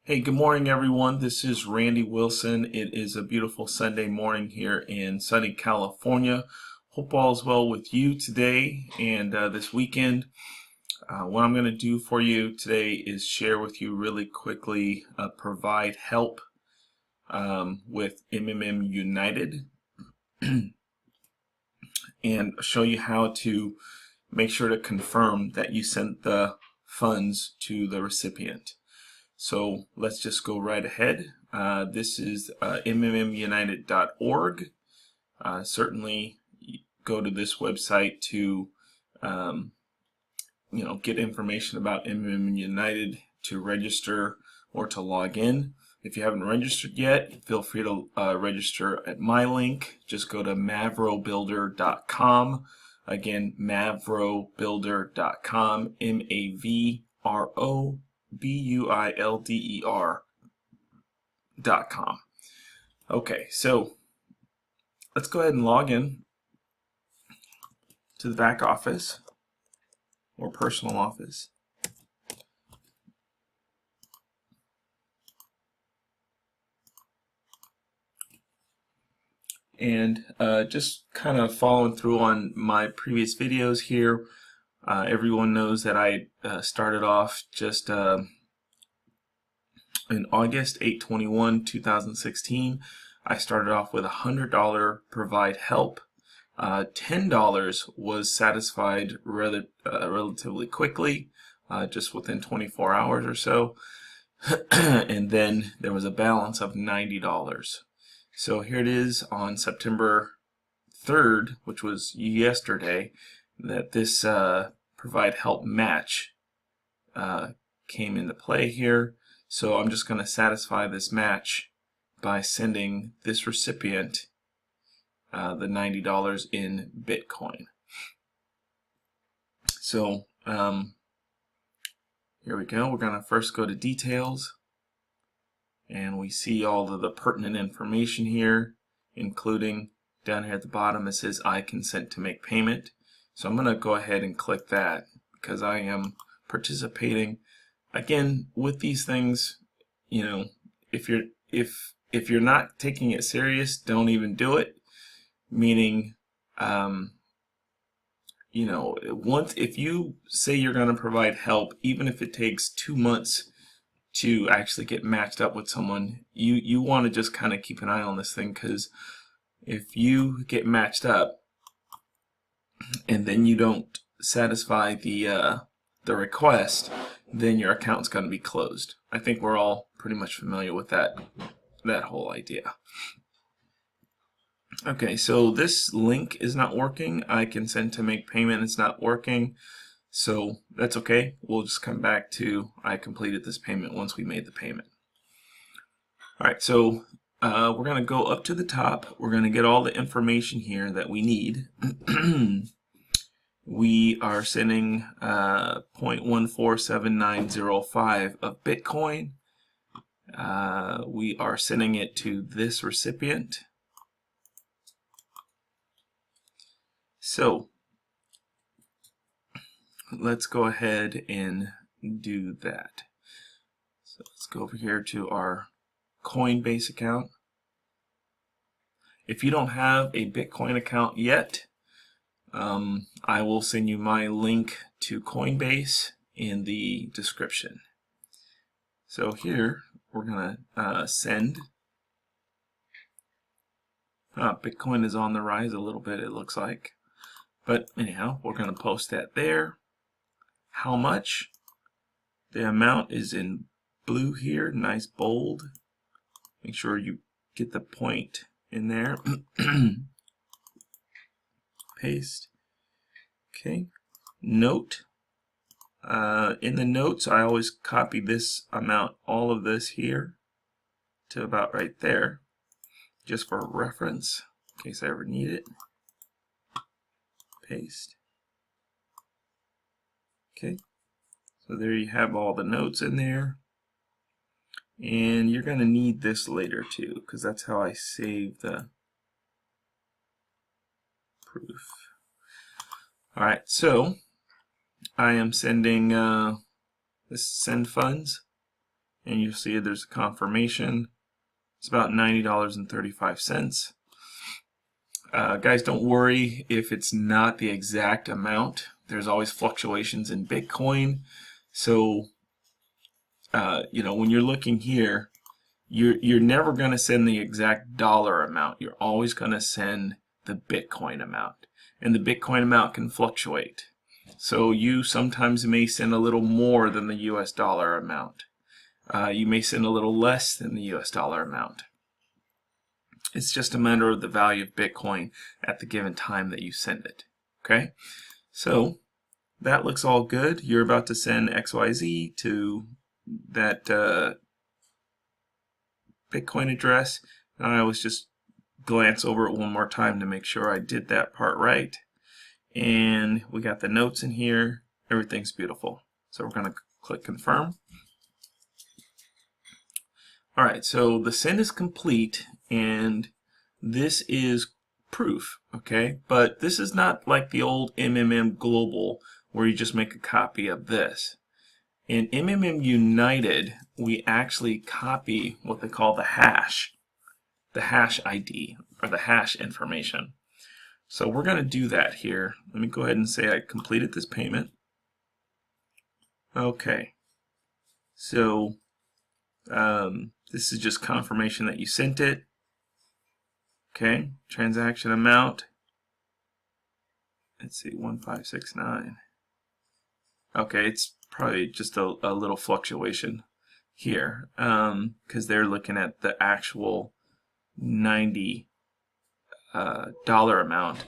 Hey, good morning, everyone. This is Randy Wilson. It is a beautiful Sunday morning here in sunny California. Hope all is well with you today and this weekend. What I'm going to do for you today is share with you really quickly, provide help with MMM United and show you how to make sure to confirm that you sent the funds to the recipient. So let's just go right ahead. This is mmmunited.org. Certainly go to this website to get information about MMM United, to register or to log in. If you haven't registered yet, feel free to register at my link. Just go to mavrobuilder.com. Again, mavrobuilder.com, MAVROBUILDER.com. Okay, so let's go ahead and log in to the back office or personal office. And just kind of following through on my previous videos here, everyone knows that I started off just in August 8/21/2016. I started off with $100 provide help. $10 was satisfied relatively quickly, just within 24 hours or so. And then there was a balance of $90. So here it is on September 3rd, which was yesterday, that this provide help match came into play here. So I'm just going to satisfy this match by sending this recipient the $90 in Bitcoin. So here we go. We're going to first go to details, and we see all of the pertinent information here, including down here at the bottom it says I consent to make payment. So I'm going to go ahead and click that because I am participating. Again, with these things, if you're not taking it serious, don't even do it. Meaning, if you say you're going to provide help, even if it takes 2 months to actually get matched up with someone, you want to just kind of keep an eye on this thing, because if you get matched up and then you don't satisfy the request, then your account's going to be closed. I think we're all pretty much familiar with that whole idea. Okay, so this link is not working. I consent to make payment. It's not working. So that's okay. We'll just come back to I completed this payment once we made the payment. All right, so we're going to go up to the top. We're going to get all the information here that we need. We are sending 0.147905 of Bitcoin. We are sending it to this recipient. So let's go ahead and do that. So let's go over here to our Coinbase account. If you don't have a Bitcoin account yet, I will send you my link to Coinbase in the description. So here we're gonna send. Bitcoin is on the rise a little bit, it looks like. But anyhow, we're going to post that there. How much? The amount is in blue here, nice bold. Make sure you get the point in there. Paste. Okay. Note. In the notes, I always copy this amount, all of this here, to about right there, just for reference, in case I ever need it. Paste. Okay, so there you have all the notes in there, and you're going to need this later too, because that's how I save the proof. All right, so I am sending this send funds, and you see there's a confirmation. It's about $90.35. Guys, don't worry if it's not the exact amount. There's always fluctuations in Bitcoin. So, when you're looking here, you're never going to send the exact dollar amount. You're always going to send the Bitcoin amount. And the Bitcoin amount can fluctuate. So you sometimes may send a little more than the US dollar amount. You may send a little less than the US dollar amount. It's just a matter of the value of Bitcoin at the given time that you send it. Okay? So that looks all good. You're about to send XYZ to that Bitcoin address. And I always just glance over it one more time to make sure I did that part right. And we got the notes in here. Everything's beautiful. So we're going to click confirm. All right, so the send is complete, and this is proof, okay? But this is not like the old MMM Global where you just make a copy of this. In MMM United, we actually copy what they call the hash ID, or the hash information. So we're going to do that here. Let me go ahead and say I completed this payment. Okay, so this is just confirmation that you sent it. Okay, transaction amount. Let's see, 1569. Okay, it's probably just a little fluctuation here because they're looking at the actual $90 amount,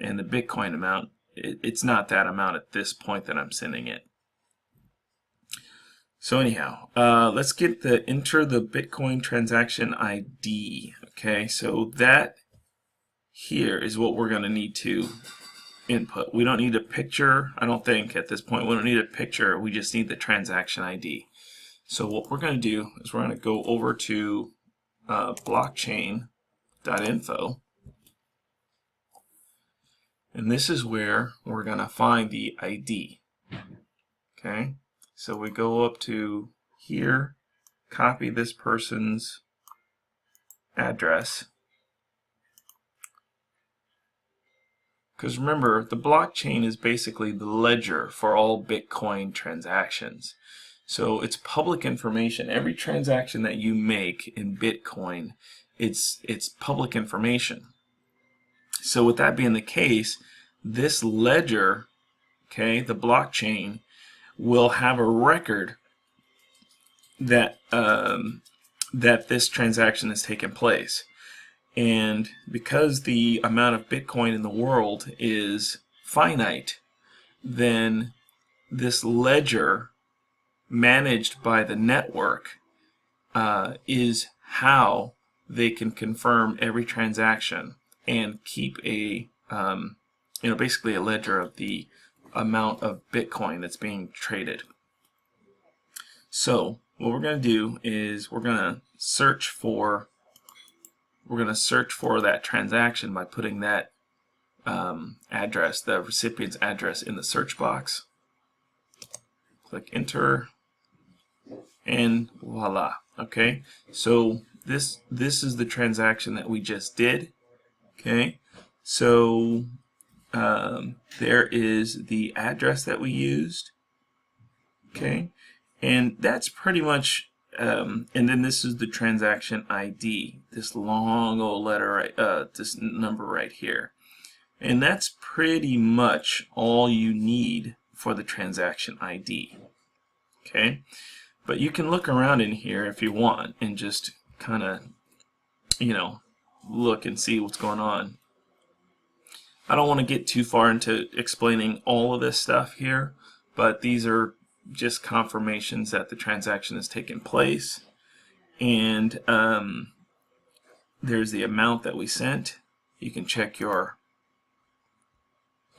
and the Bitcoin amount, it's not that amount at this point that I'm sending it. So anyhow, let's enter the Bitcoin transaction ID. Okay, so that here is what we're going to need to input. We don't need a picture, I don't think at this point. We don't need a picture, we just need the transaction ID. So what we're going to do is we're going to go over to blockchain.info, and this is where we're going to find the ID. Okay, so we go up to here, copy this person's address. Because remember, the blockchain is basically the ledger for all Bitcoin transactions. So it's public information. Every transaction that you make in Bitcoin, it's public information. So with that being the case, this ledger, okay, the blockchain, will have a record that that this transaction has taken place. And because the amount of Bitcoin in the world is finite, then this ledger managed by the network is how they can confirm every transaction and keep a basically a ledger of the amount of Bitcoin that's being traded. So what we're going to do is we're going to search for that transaction by putting that address, the recipient's address, in the search box. Click enter, and voila. Okay, so this is the transaction that we just did. Okay, so there is the address that we used. Okay, and that's pretty much. And then this is the transaction ID, this long old letter, this number right here. And that's pretty much all you need for the transaction ID. Okay, but you can look around in here if you want and just kind of, look and see what's going on. I don't want to get too far into explaining all of this stuff here, but these are just confirmations that the transaction has taken place. And there's the amount that we sent. You can check your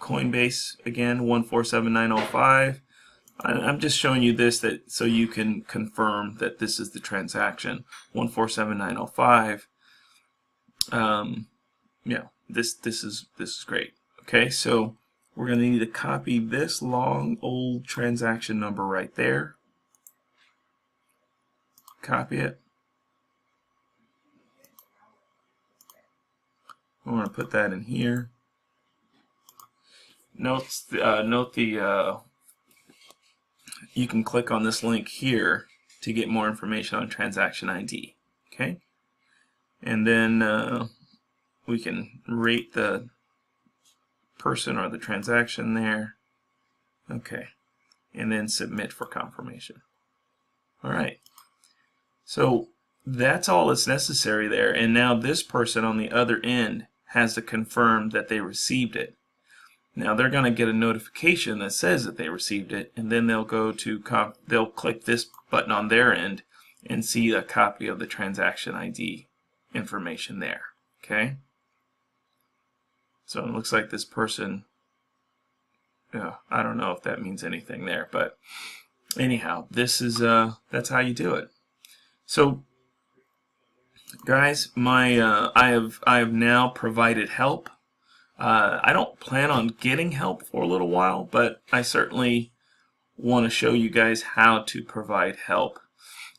Coinbase again, 147,905. I'm just showing you this so you can confirm that this is the transaction, 147,905. This is great. Okay, so we're going to need to copy this long old transaction number right there. copy it. I want to put that in here. Note you can click on this link here to get more information on transaction ID. Okay, and then we can rate the person or the transaction there. Okay, and then submit for confirmation. All right, so that's all that's necessary there, and now this person on the other end has to confirm that they received it. Now they're going to get a notification that says that they received it, and then they'll go to they'll click this button on their end and see a copy of the transaction ID information there. Okay, so it looks like this person, I don't know if that means anything there, but anyhow, this is that's how you do it. So guys, I have now provided help. I don't plan on getting help for a little while, but I certainly want to show you guys how to provide help.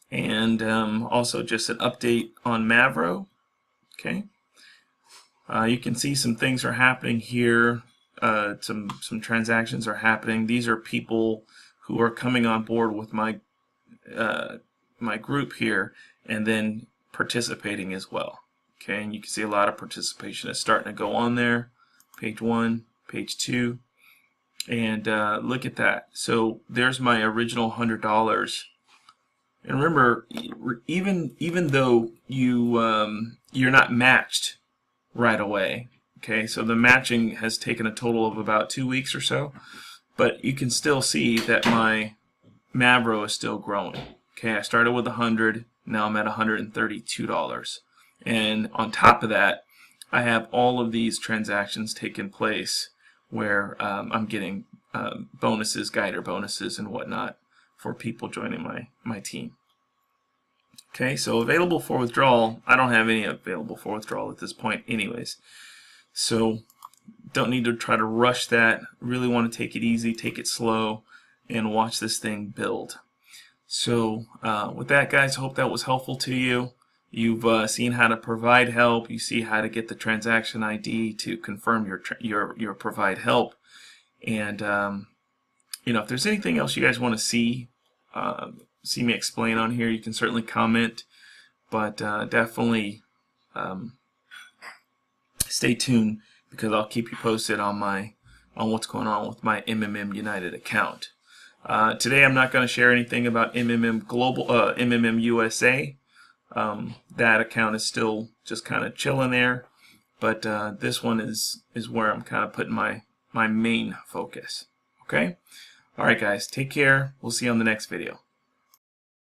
And also just an update on Mavro. Okay, you can see some things are happening here. Some transactions are happening. These are people who are coming on board with my my group here and then participating as well. Okay, and you can see a lot of participation is starting to go on there. Page 1, page 2, and look at that. So there's my original $100. And remember, even though you're not matched right away, okay, so the matching has taken a total of about 2 weeks or so, but you can still see that my Mavro is still growing. Okay, I started with 100, now I'm at $132, and on top of that, I have all of these transactions taking place where I'm getting bonuses, guider bonuses, and whatnot for people joining my team. Okay, so available for withdrawal. I don't have any available for withdrawal at this point anyways. So don't need to try to rush that. Really want to take it easy, take it slow, and watch this thing build. So with that, guys, I hope that was helpful to you. You've seen how to provide help. You see how to get the transaction ID to confirm your provide help. And if there's anything else you guys want to see me explain on here, you can certainly comment. But definitely stay tuned, because I'll keep you posted on what's going on with my MMM United account. Today I'm not going to share anything about MMM Global, MMM USA. That account is still just kind of chilling there, but this one is where I'm kind of putting my main focus. Okay, all right, guys, take care. We'll see you on the next video.